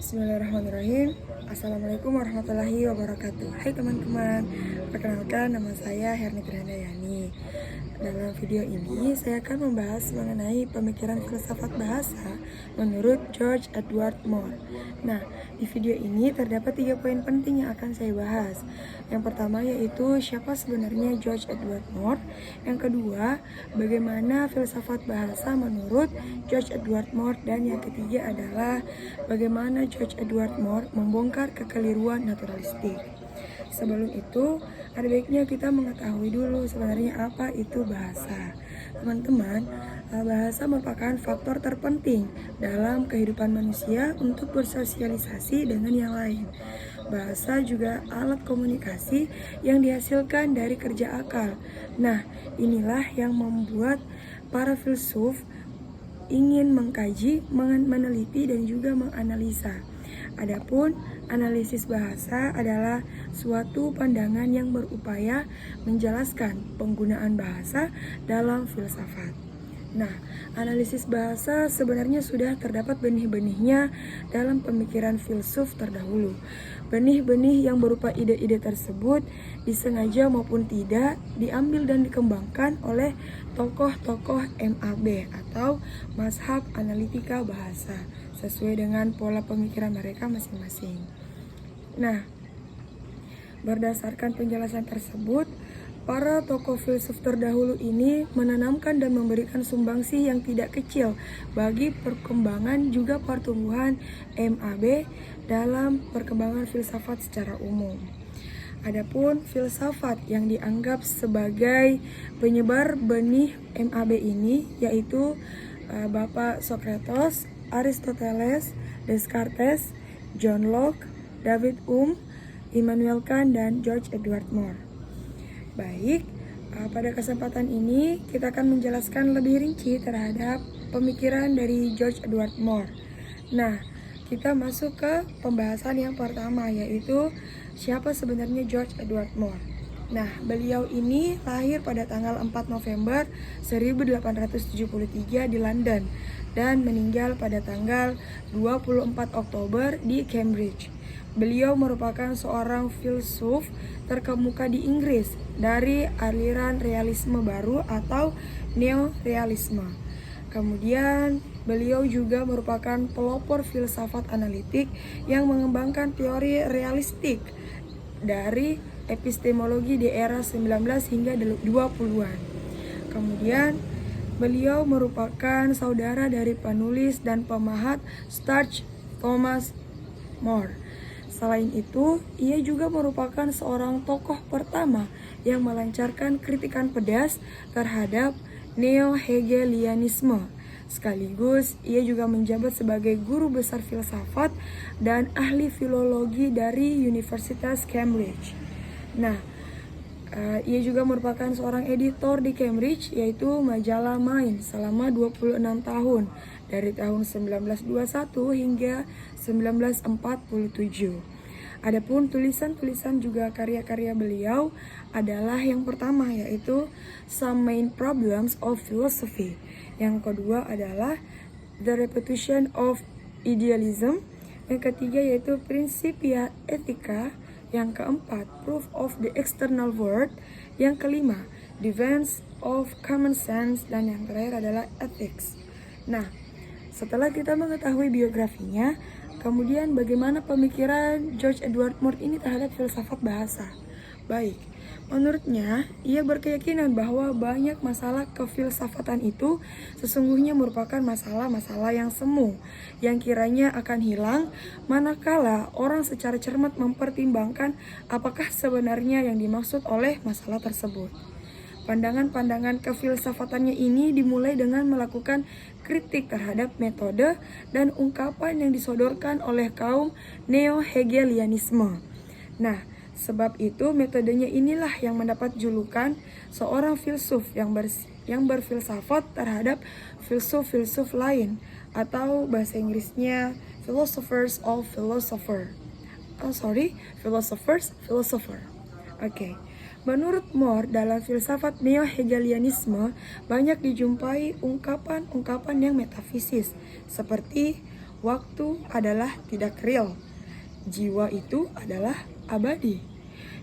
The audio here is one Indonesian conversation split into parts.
Bismillahirrahmanirrahim. Assalamualaikum warahmatullahi wabarakatuh. Hai teman-teman, perkenalkan nama saya Herni Trihandayani. Dalam video ini saya akan membahas mengenai pemikiran filsafat bahasa menurut George Edward Moore. Nah, di video ini terdapat 3 poin penting yang akan saya bahas. Yang pertama yaitu siapa sebenarnya George Edward Moore. Yang kedua, bagaimana filsafat bahasa menurut George Edward Moore. Dan yang ketiga adalah bagaimana George Edward Moore membongkar kekeliruan naturalistik. Sebelum itu, ada baiknya kita mengetahui dulu sebenarnya apa itu bahasa. Teman-teman, bahasa merupakan faktor terpenting dalam kehidupan manusia untuk bersosialisasi dengan yang lain. Bahasa juga alat komunikasi yang dihasilkan dari kerja akal. Nah, inilah yang membuat para filsuf ingin mengkaji, meneliti, dan juga menganalisa. Adapun analisis bahasa adalah suatu pandangan yang berupaya menjelaskan penggunaan bahasa dalam filsafat. Nah, analisis bahasa sebenarnya sudah terdapat benih-benihnya dalam pemikiran filsuf terdahulu. Benih-benih yang berupa ide-ide tersebut disengaja maupun tidak diambil dan dikembangkan oleh tokoh-tokoh MAB atau mazhab analitika bahasa sesuai dengan pola pemikiran mereka masing-masing. Nah, berdasarkan penjelasan tersebut, para tokoh filsuf terdahulu ini menanamkan dan memberikan sumbangsih yang tidak kecil bagi perkembangan juga pertumbuhan MAB dalam perkembangan filsafat secara umum. Adapun filsafat yang dianggap sebagai penyebar benih MAB ini yaitu Bapak Socrates, Aristoteles, Descartes, John Locke, David Hume, Immanuel Kant, dan George Edward Moore. Baik, pada kesempatan ini kita akan menjelaskan lebih rinci terhadap pemikiran dari George Edward Moore. Nah, kita masuk ke pembahasan yang pertama yaitu siapa sebenarnya George Edward Moore. Nah, beliau ini lahir pada tanggal 4 November 1873 di London dan meninggal pada tanggal 24 Oktober di Cambridge. Beliau merupakan seorang filsuf terkemuka di Inggris dari aliran realisme baru atau neorealisme. Kemudian beliau juga merupakan pelopor filsafat analitik yang mengembangkan teori realistik dari epistemologi di era 19 hingga 20-an. Kemudian beliau merupakan saudara dari penulis dan pemahat Starch Thomas More. Selain itu, ia juga merupakan seorang tokoh pertama yang melancarkan kritikan pedas terhadap neo-hegelianisme. Sekaligus, ia juga menjabat sebagai guru besar filsafat dan ahli filologi dari Universitas Cambridge. Nah, ia juga merupakan seorang editor di Cambridge yaitu majalah Mind selama 26 tahun dari tahun 1921 hingga 1947. Adapun tulisan-tulisan juga karya-karya beliau adalah yang pertama yaitu Some Main Problems of Philosophy. Yang kedua adalah The Repetition of Idealism. Yang ketiga yaitu Principia Ethica. Yang keempat, Proof of the External World. Yang kelima, Defense of Common Sense. Dan yang terakhir adalah Ethics. Nah, setelah kita mengetahui biografinya, kemudian bagaimana pemikiran George Edward Moore ini terhadap filsafat bahasa? Baik, menurutnya ia berkeyakinan bahwa banyak masalah kefilsafatan itu sesungguhnya merupakan masalah-masalah yang semu yang kiranya akan hilang manakala orang secara cermat mempertimbangkan apakah sebenarnya yang dimaksud oleh masalah tersebut. Pandangan-pandangan kefilsafatannya ini dimulai dengan melakukan kritik terhadap metode dan ungkapan yang disodorkan oleh kaum neo-hegelianisme. Nah, sebab itu metodenya inilah yang mendapat julukan seorang filsuf yang berfilsafat terhadap filsuf-filsuf lain atau bahasa Inggrisnya philosophers. Oke. Menurut Moore, dalam filsafat neo-hegelianisme banyak dijumpai ungkapan-ungkapan yang metafisis seperti waktu adalah tidak real. Jiwa itu adalah abadi.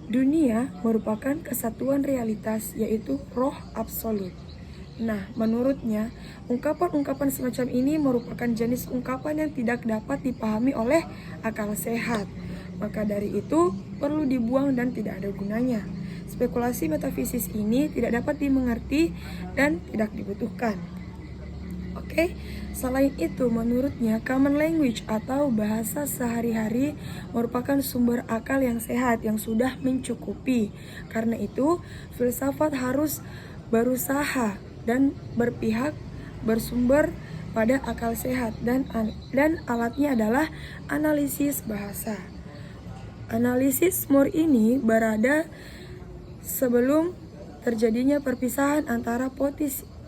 Dunia merupakan kesatuan realitas, yaitu roh absolut. Nah, menurutnya, ungkapan-ungkapan semacam ini merupakan jenis ungkapan yang tidak dapat dipahami oleh akal sehat. Maka dari itu, perlu dibuang dan tidak ada gunanya. Spekulasi metafisis ini tidak dapat dimengerti dan tidak dibutuhkan. Oke, selain itu menurutnya common language atau bahasa sehari-hari merupakan sumber akal yang sehat yang sudah mencukupi. Karena itu, filsafat harus berusaha dan berpihak bersumber pada akal sehat dan alatnya adalah analisis bahasa. Analisis Moore ini berada sebelum terjadinya perpisahan antara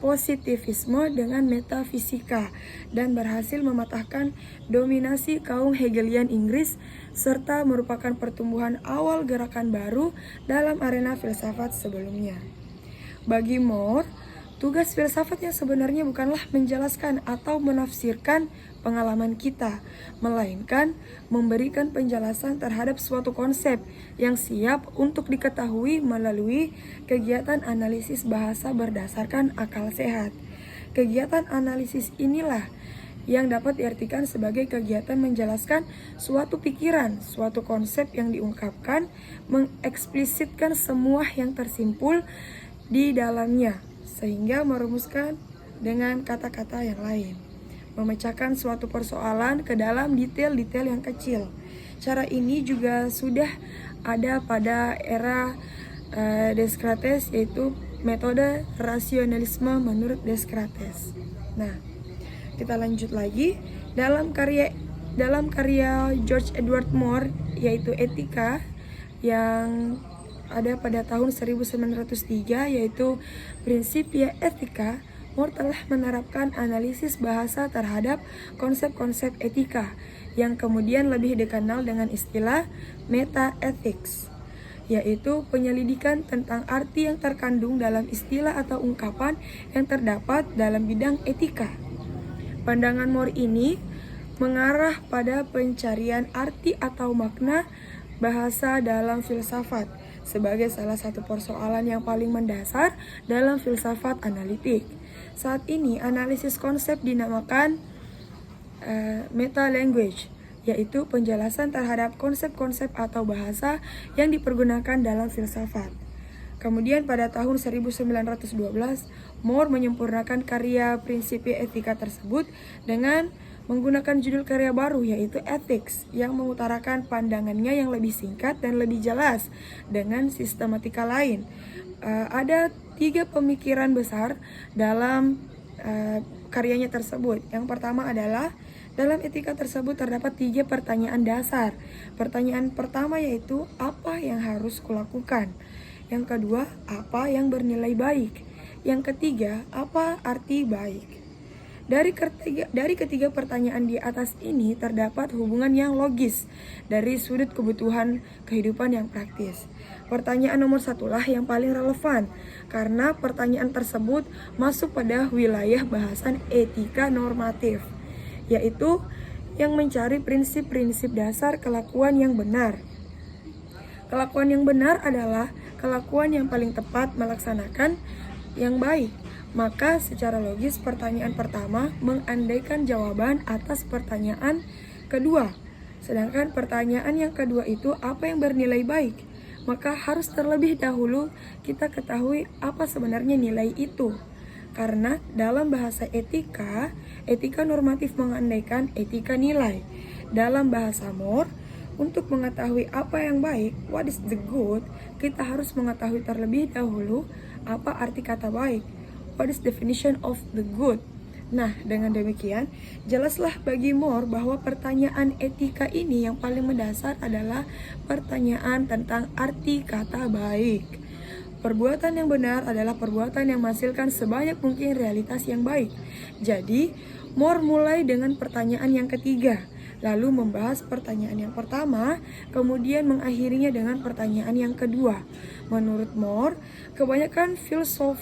positivisme dengan metafisika dan berhasil mematahkan dominasi kaum Hegelian Inggris serta merupakan pertumbuhan awal gerakan baru dalam arena filsafat sebelumnya. Bagi Moore, tugas filsafat yang sebenarnya bukanlah menjelaskan atau menafsirkan pengalaman kita, melainkan memberikan penjelasan terhadap suatu konsep yang siap untuk diketahui melalui kegiatan analisis bahasa berdasarkan akal sehat. Kegiatan analisis inilah yang dapat diartikan sebagai kegiatan menjelaskan suatu pikiran, suatu konsep yang diungkapkan, mengeksplisitkan semua yang tersimpul di dalamnya, sehingga merumuskan dengan kata-kata yang lain, memecahkan suatu persoalan ke dalam detail-detail yang kecil. Cara ini juga sudah ada pada era Descartes, yaitu metode rasionalisme menurut Descartes. Nah, kita lanjut lagi dalam karya George Edward Moore, yaitu Etika, yang ada pada tahun 1903, yaitu Principia Ethica. Moore telah menerapkan analisis bahasa terhadap konsep-konsep etika yang kemudian lebih dikenal dengan istilah metaethics, yaitu penyelidikan tentang arti yang terkandung dalam istilah atau ungkapan yang terdapat dalam bidang etika. Pandangan Moore ini mengarah pada pencarian arti atau makna bahasa dalam filsafat sebagai salah satu persoalan yang paling mendasar dalam filsafat analitik. Saat ini analisis konsep dinamakan meta language, yaitu penjelasan terhadap konsep-konsep atau bahasa yang dipergunakan dalam filsafat. Kemudian pada tahun 1912, Moore menyempurnakan karya Principia Ethica tersebut dengan menggunakan judul karya baru, yaitu Ethics, yang mengutarakan pandangannya yang lebih singkat dan lebih jelas dengan sistematika lain. Ada 3 pemikiran besar dalam karyanya tersebut. Yang pertama adalah dalam etika tersebut terdapat 3 pertanyaan dasar. Pertanyaan pertama yaitu apa yang harus kulakukan. Yang kedua, apa yang bernilai baik. Yang ketiga, apa arti baik. Dari ketiga pertanyaan di atas ini terdapat hubungan yang logis dari sudut kebutuhan kehidupan yang praktis. Pertanyaan nomor 1 lah yang paling relevan karena pertanyaan tersebut masuk pada wilayah bahasan etika normatif, yaitu yang mencari prinsip-prinsip dasar kelakuan yang benar. Kelakuan yang benar adalah kelakuan yang paling tepat melaksanakan yang baik. Maka secara logis pertanyaan pertama mengandaikan jawaban atas pertanyaan kedua. Sedangkan pertanyaan yang kedua itu apa yang bernilai baik. Maka harus terlebih dahulu kita ketahui apa sebenarnya nilai itu. Karena dalam bahasa etika, etika normatif mengandaikan etika nilai. Dalam bahasa Moore, untuk mengetahui apa yang baik, what is the good, kita harus mengetahui terlebih dahulu apa arti kata baik. What is definition of the good? Nah, dengan demikian, jelaslah bagi Moore bahwa pertanyaan etika ini yang paling mendasar adalah pertanyaan tentang arti kata baik. Perbuatan yang benar adalah perbuatan yang menghasilkan sebanyak mungkin realitas yang baik. Jadi, Moore mulai dengan pertanyaan yang ketiga, lalu membahas pertanyaan yang pertama, kemudian mengakhirinya dengan pertanyaan yang kedua. Menurut Moore, kebanyakan filsuf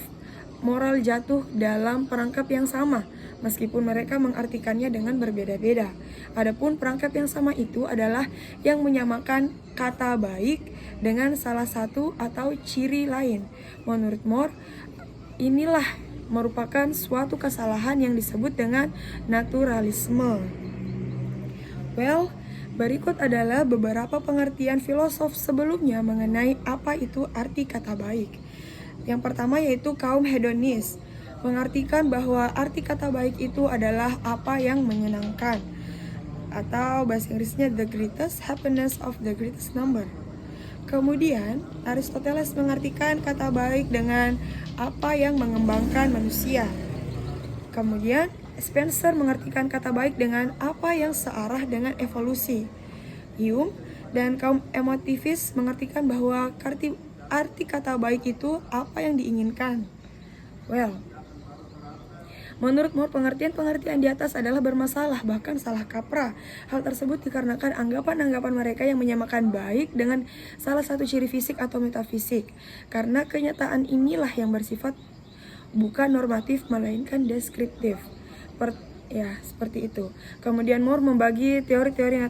moral jatuh dalam perangkap yang sama. meskipun mereka mengartikannya dengan berbeda-beda. Adapun perangkat yang sama itu adalah yang menyamakan kata baik dengan salah satu atau ciri lain. Menurut Moore, inilah merupakan suatu kesalahan yang disebut dengan naturalisme. Well, berikut adalah beberapa pengertian filosof sebelumnya mengenai apa itu arti kata baik. Yang pertama yaitu kaum hedonis, mengartikan bahwa arti kata baik itu adalah apa yang menyenangkan, atau bahasa Inggrisnya the greatest happiness of the greatest number. Kemudian, Aristoteles mengartikan kata baik dengan apa yang mengembangkan manusia. Kemudian, Spencer mengartikan kata baik dengan apa yang searah dengan evolusi. Hume dan kaum emotivis mengartikan bahwa arti kata baik itu apa yang diinginkan. Well, menurut Moore, pengertian-pengertian di atas adalah bermasalah, bahkan salah kaprah. Hal tersebut dikarenakan anggapan-anggapan mereka yang menyamakan baik dengan salah satu ciri fisik atau metafisik. Karena kenyataan inilah yang bersifat bukan normatif, melainkan deskriptif. Seperti itu. Kemudian Moore membagi teori-teori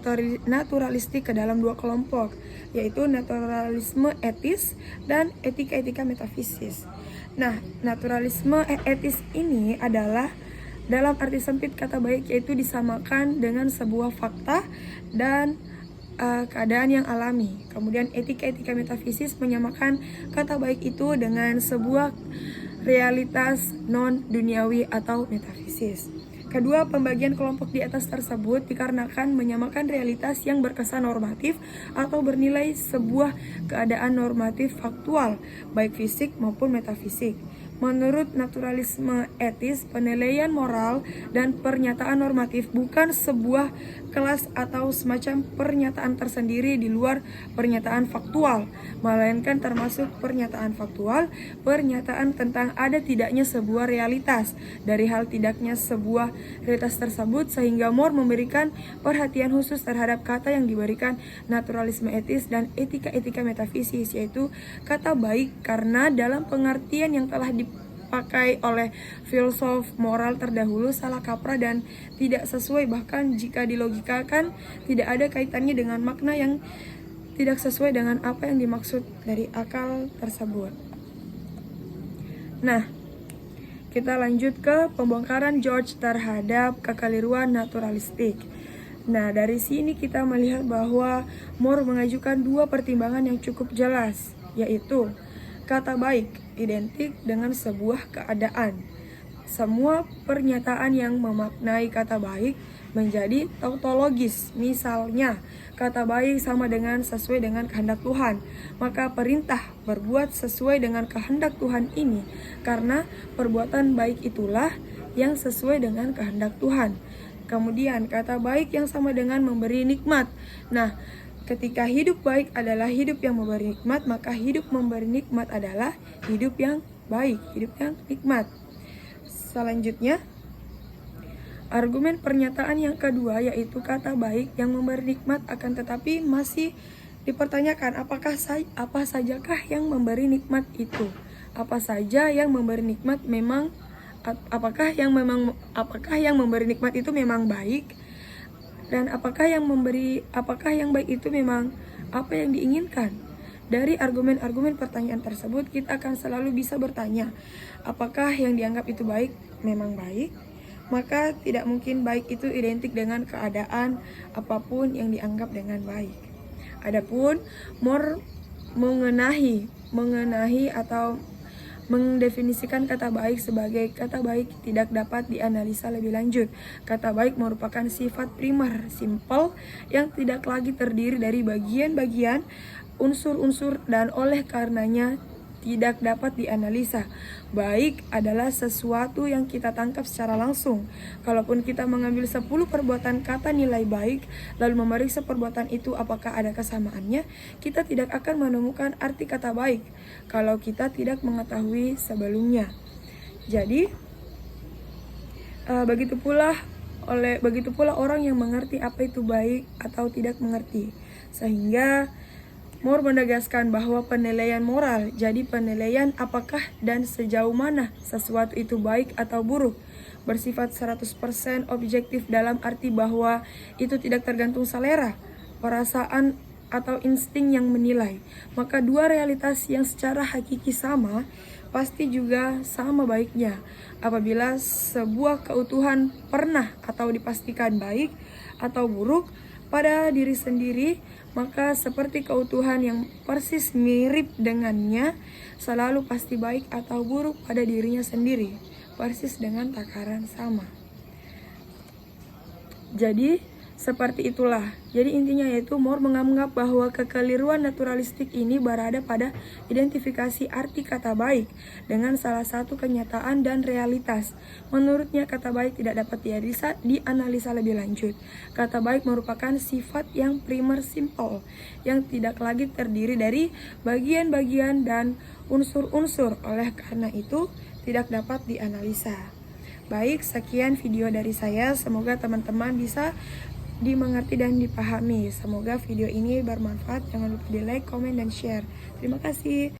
naturalistik ke dalam dua kelompok, yaitu naturalisme etis dan etika-etika metafisis. Nah, naturalisme etis ini adalah dalam arti sempit kata baik, yaitu disamakan dengan sebuah fakta dan keadaan yang alami. Kemudian etika-etika metafisis menyamakan kata baik itu dengan sebuah realitas non-duniawi atau metafisis. Kedua pembagian kelompok di atas tersebut dikarenakan menyamakan realitas yang berkesan normatif atau bernilai sebuah keadaan normatif faktual, baik fisik maupun metafisik. Menurut naturalisme etis, penilaian moral dan pernyataan normatif bukan sebuah kelas atau semacam pernyataan tersendiri di luar pernyataan faktual, melainkan termasuk pernyataan faktual, pernyataan tentang ada tidaknya sebuah realitas dari hal tidaknya sebuah realitas tersebut, sehingga Moore memberikan perhatian khusus terhadap kata yang diberikan naturalisme etis dan etika-etika metafisis, yaitu kata baik, karena dalam pengertian yang telah dipakai oleh filsuf moral terdahulu salah kaprah dan tidak sesuai, bahkan jika dilogikakan tidak ada kaitannya dengan makna yang tidak sesuai dengan apa yang dimaksud dari akal tersebut. Nah, kita lanjut ke pembongkaran George terhadap kekeliruan naturalistik. Nah, dari sini kita melihat bahwa Moore mengajukan dua pertimbangan yang cukup jelas, yaitu kata baik identik dengan sebuah keadaan. Semua pernyataan yang memaknai kata baik menjadi tautologis. Misalnya, kata baik sama dengan sesuai dengan kehendak Tuhan. Maka perintah berbuat sesuai dengan kehendak Tuhan ini, karena perbuatan baik itulah yang sesuai dengan kehendak Tuhan. Kemudian, kata baik yang sama dengan memberi nikmat. Nah, ketika hidup baik adalah hidup yang memberi nikmat, maka hidup memberi nikmat adalah hidup yang baik, hidup yang nikmat. Selanjutnya, argumen pernyataan yang kedua yaitu kata baik yang memberi nikmat, akan tetapi masih dipertanyakan apa sajakah yang memberi nikmat itu? Apa saja yang memberi nikmat memang apakah yang memberi nikmat itu memang baik? Dan apakah yang baik itu memang apa yang diinginkan? Dari argumen-argumen pertanyaan tersebut, kita akan selalu bisa bertanya, apakah yang dianggap itu baik memang baik? Maka tidak mungkin baik itu identik dengan keadaan apapun yang dianggap dengan baik. Adapun Moore mengenahi atau mendefinisikan kata baik sebagai kata baik tidak dapat dianalisa lebih lanjut. Kata baik merupakan sifat primer, simple, yang tidak lagi terdiri dari bagian-bagian, unsur-unsur, dan oleh karenanya tidak dapat dianalisa. Baik adalah sesuatu yang kita tangkap secara langsung. Kalaupun kita mengambil 10 perbuatan kata nilai baik, lalu memeriksa perbuatan itu apakah ada kesamaannya, kita tidak akan menemukan arti kata baik kalau kita tidak mengetahui sebelumnya. Jadi, begitu pula orang yang mengerti apa itu baik atau tidak mengerti. Sehingga Moore menegaskan bahwa penilaian moral jadi penilaian apakah dan sejauh mana sesuatu itu baik atau buruk, bersifat 100% objektif dalam arti bahwa itu tidak tergantung selera, perasaan, atau insting yang menilai. Maka dua realitas yang secara hakiki sama pasti juga sama baiknya. Apabila sebuah keutuhan pernah atau dipastikan baik atau buruk pada diri sendiri, maka seperti keutuhan yang persis mirip dengannya selalu pasti baik atau buruk pada dirinya sendiri, persis dengan takaran sama. Jadi seperti itulah. Jadi intinya yaitu Moore menganggap bahwa kekeliruan naturalistik ini berada pada identifikasi arti kata baik dengan salah satu kenyataan dan realitas. Menurutnya kata baik tidak dapat dianalisa lebih lanjut. Kata baik merupakan sifat yang primer simple, yang tidak lagi terdiri dari bagian-bagian dan unsur-unsur, oleh karena itu tidak dapat dianalisa. Baik, sekian video dari saya. Semoga teman-teman bisa dimengerti dan dipahami. Semoga video ini bermanfaat. Jangan lupa di like, komen, dan share. Terima kasih.